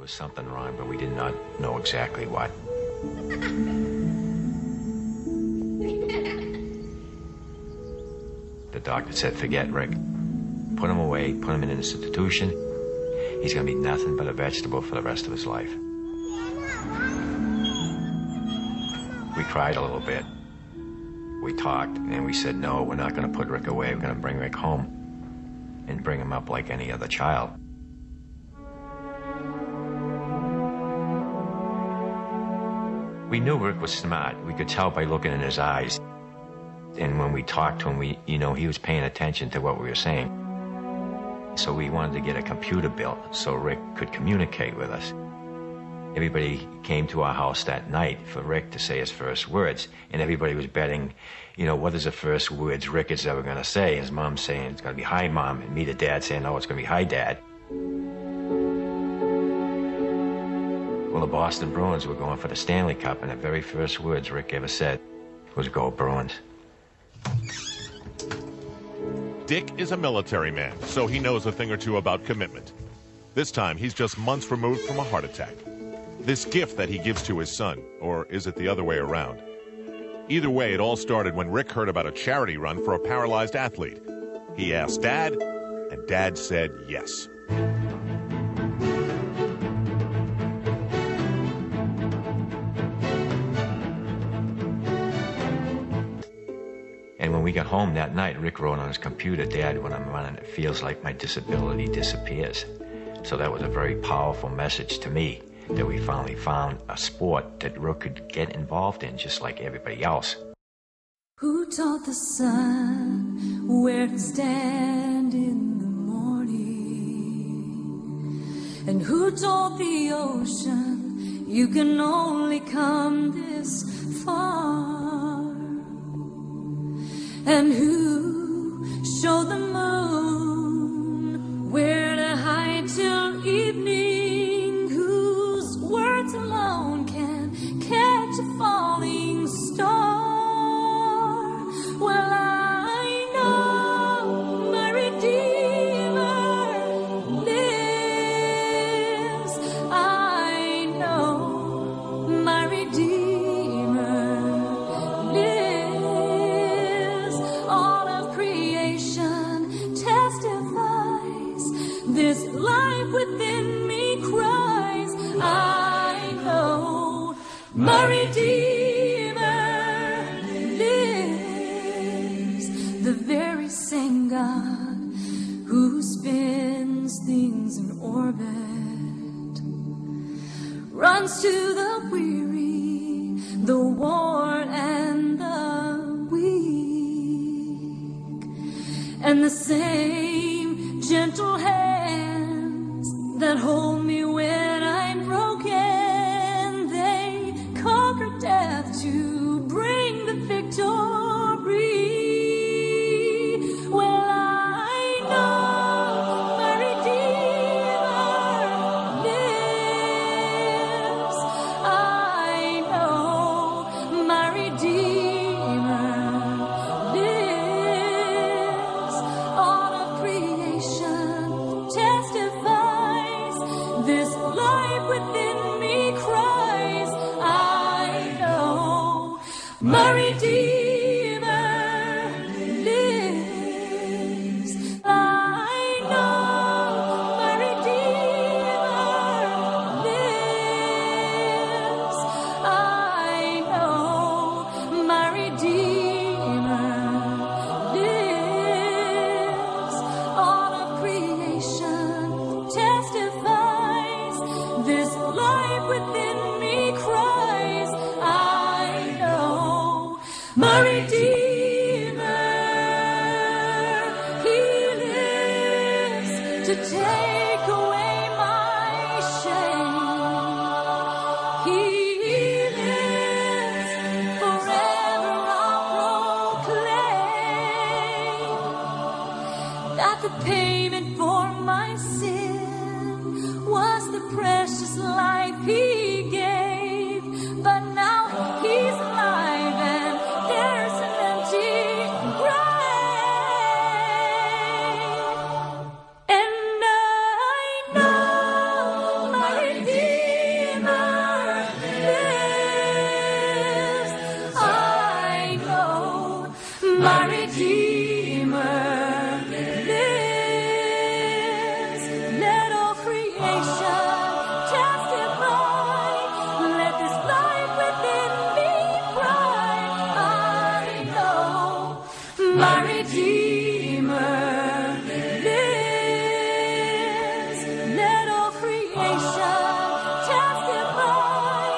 was something wrong, but we did not know exactly what. The doctor said, forget Rick. Put him away, put him in an institution. He's going to be nothing but a vegetable for the rest of his life. We cried a little bit. We talked, and we said, no, we're not going to put Rick away. We're going to bring Rick home and bring him up like any other child. We knew Rick was smart. We could tell by looking in his eyes. And when we talked to him, he was paying attention to what we were saying. So we wanted to get a computer built so Rick could communicate with us. Everybody came to our house that night for Rick to say his first words. And everybody was betting, what is the first words Rick is ever going to say? His mom saying, it's going to be, hi, Mom. And me, the dad, saying, no, it's going to be, hi, Dad. Well, the Boston Bruins were going for the Stanley Cup, and the very first words Rick ever said was, go Bruins. Dick is a military man, so he knows a thing or two about commitment. This time, he's just months removed from a heart attack. This gift that he gives to his son, or is it the other way around? Either way, it all started when Rick heard about a charity run for a paralyzed athlete. He asked Dad, and Dad said yes. And when we got home that night, Rick wrote on his computer, Dad, when I'm running, it feels like my disability disappears. So that was a very powerful message to me, that we finally found a sport that Rick could get involved in just like everybody else. Who taught the sun where to stand in the morning? And who told the ocean you can only come this far? And who showed the moon where to hide till evening? Whose words alone can catch a falling star? Well, I know my Redeemer lives. I know my Redeemer lives. All of creation testifies. This life within me cries. I know my Redeemer lives. The very same God who spins things in orbit runs to the weary, the worn, and the weak. And the same gentle hands that hold me when I'm broken, they conquer death to bring the victory. Well, I know my Redeemer lives. I know my Redeemer lives. All of creation testifies. This life within me cries. I know my Redeemer lives. I know my Redeemer lives. I know my Redeemer lives. All of creation testifies. This life within me cries. I know my Redeemer, He lives to take away my shame. He lives forever. I'll proclaim that the payment for my sin was the precious life He gave. But now He's alive and there's an empty grave. And I know my Redeemer my Redeemer lives. Let all creation testify. Let this life within me cry. I know my Redeemer lives. Let all creation testify.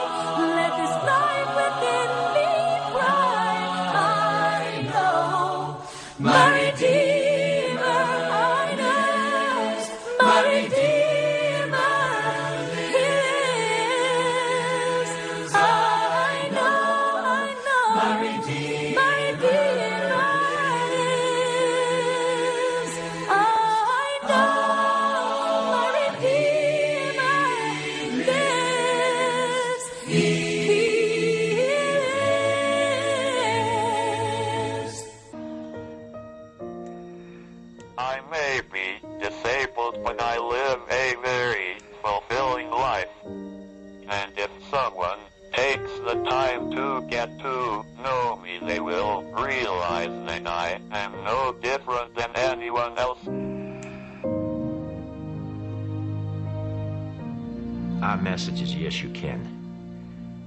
Let this life within me cry. I know my Redeemer. I know my Redeemer lives. I know my Redeemer lives. I know my Redeemer lives. He lives. I may be disabled, but I live a very fulfilling life. And if someone takes the time to get to know me, they will realize that I am no different than anyone else. Our message is yes, you can.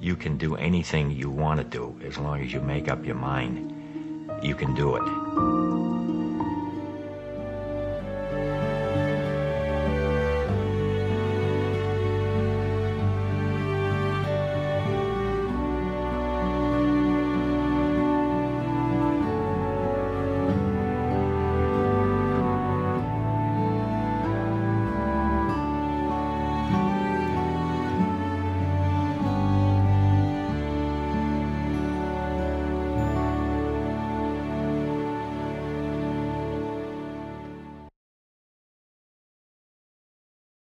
You can do anything you want to do as long as you make up your mind. You can do it.